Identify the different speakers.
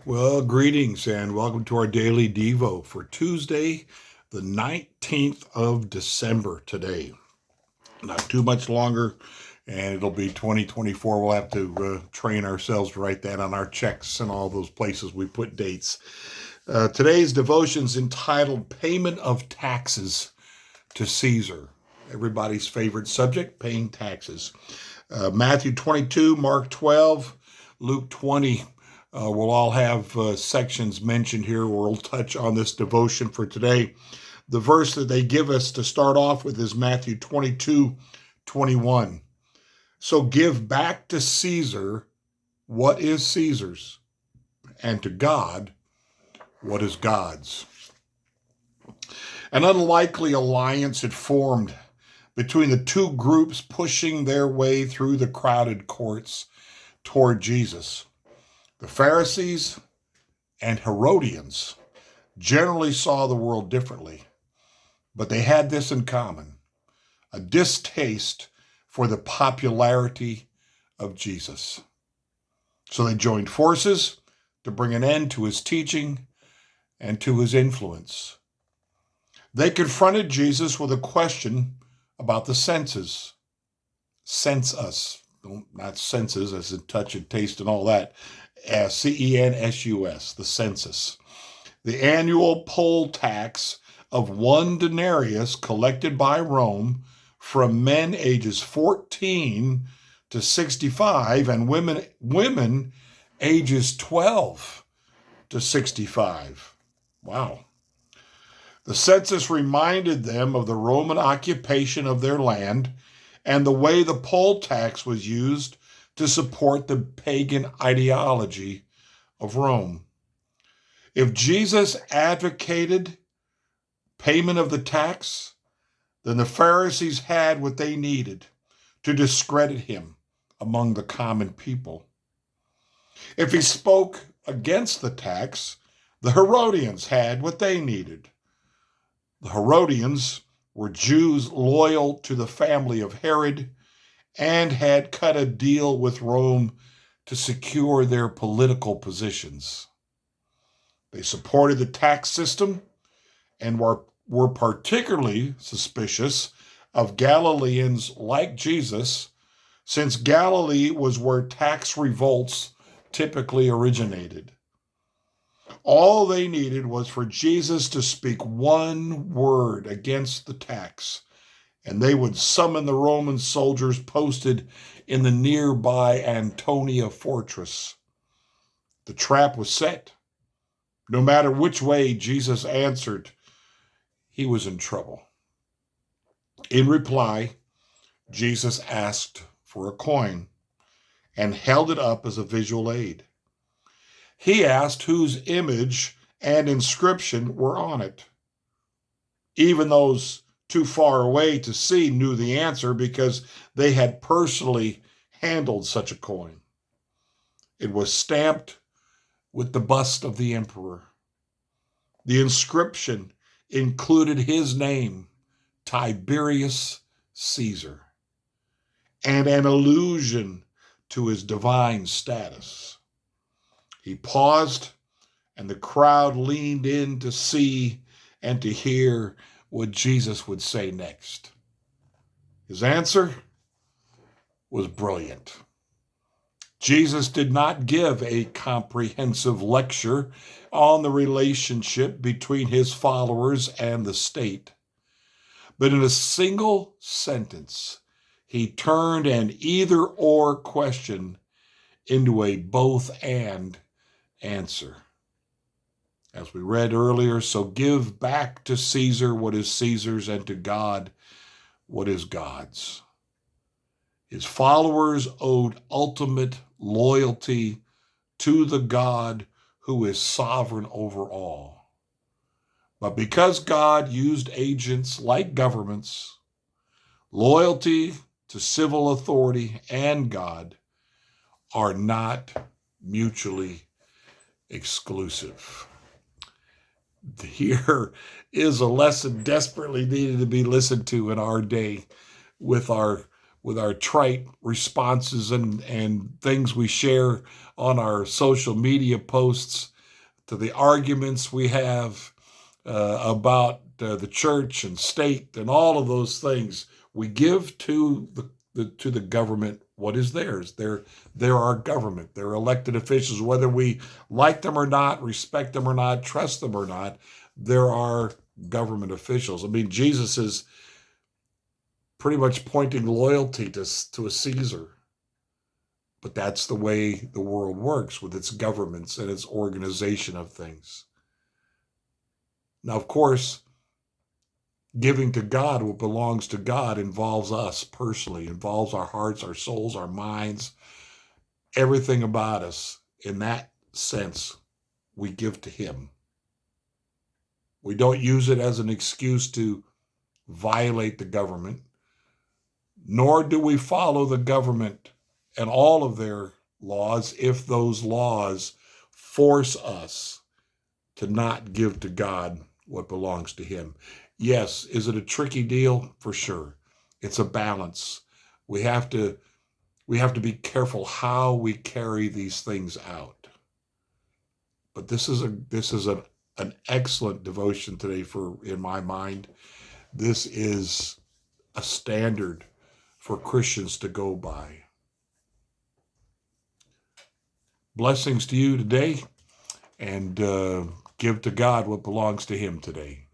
Speaker 1: Well, greetings and welcome to our daily Devo for Tuesday, the 19th of December today. Not too much longer, and it'll be 2024. We'll have to train ourselves to write that on our checks and all those places we put dates. Today's devotion is entitled Payment of Taxes to Caesar. Everybody's favorite subject, paying taxes. Matthew 22, Mark 12, Luke 20. We'll all have sections mentioned here where we'll touch on this devotion for today. The verse that they give us to start off with is Matthew 22:21. So give back to Caesar what is Caesar's, and to God what is God's. An unlikely alliance had formed between the two groups pushing their way through the crowded courts toward Jesus. The Pharisees and Herodians generally saw the world differently, but they had this in common: a distaste for the popularity of Jesus. So they joined forces to bring an end to his teaching and to his influence. They confronted Jesus with a question about the senses. Census, not senses as in touch and taste and all that. Census, the census. The annual poll tax of 1 denarius collected by Rome from men ages 14 to 65 and women ages 12 to 65. Wow. The census reminded them of the Roman occupation of their land and the way the poll tax was used to support the pagan ideology of Rome. If Jesus advocated payment of the tax, then the Pharisees had what they needed to discredit him among the common people. If he spoke against the tax, the Herodians had what they needed. The Herodians were Jews loyal to the family of Herod and had cut a deal with Rome to secure their political positions. They supported the tax system and were particularly suspicious of Galileans like Jesus, since Galilee was where tax revolts typically originated. All they needed was for Jesus to speak one word against the tax, and they would summon the Roman soldiers posted in the nearby Antonia fortress. The trap was set. No matter which way Jesus answered, he was in trouble. In reply, Jesus asked for a coin and held it up as a visual aid. He asked whose image and inscription were on it. Even those too far away to see knew the answer because they had personally handled such a coin. It was stamped with the bust of the emperor. The inscription included his name, Tiberius Caesar, and an allusion to his divine status. He paused, and the crowd leaned in to see and to hear what Jesus would say next. His answer was brilliant. Jesus did not give a comprehensive lecture on the relationship between his followers and the state, but in a single sentence, he turned an either-or question into a both-and answer. As we read earlier, so give back to Caesar what is Caesar's and to God what is God's. His followers owed ultimate loyalty to the God who is sovereign over all. But because God used agents like governments, loyalty to civil authority and God are not mutually exclusive. Here is a lesson desperately needed to be listened to in our day with our trite responses and things we share on our social media posts to the arguments we have about the church and state and all of those things. We give to the government what is theirs. They're our government. They're elected officials, whether we like them or not, respect them or not, trust them or not. They're our government officials. I mean, Jesus is pretty much pointing loyalty to a Caesar. But that's the way the world works with its governments and its organization of things. Now, of course, giving to God what belongs to God involves us personally, involves our hearts, our souls, our minds, everything about us. In that sense, we give to Him. We don't use it as an excuse to violate the government, nor do we follow the government and all of their laws if those laws force us to not give to God what belongs to Him. Yes, is it a tricky deal? For sure. It's a balance. We have to be careful how we carry these things out. But this is an excellent devotion today in my mind. This is a standard for Christians to go by. Blessings to you today, and give to God what belongs to Him today.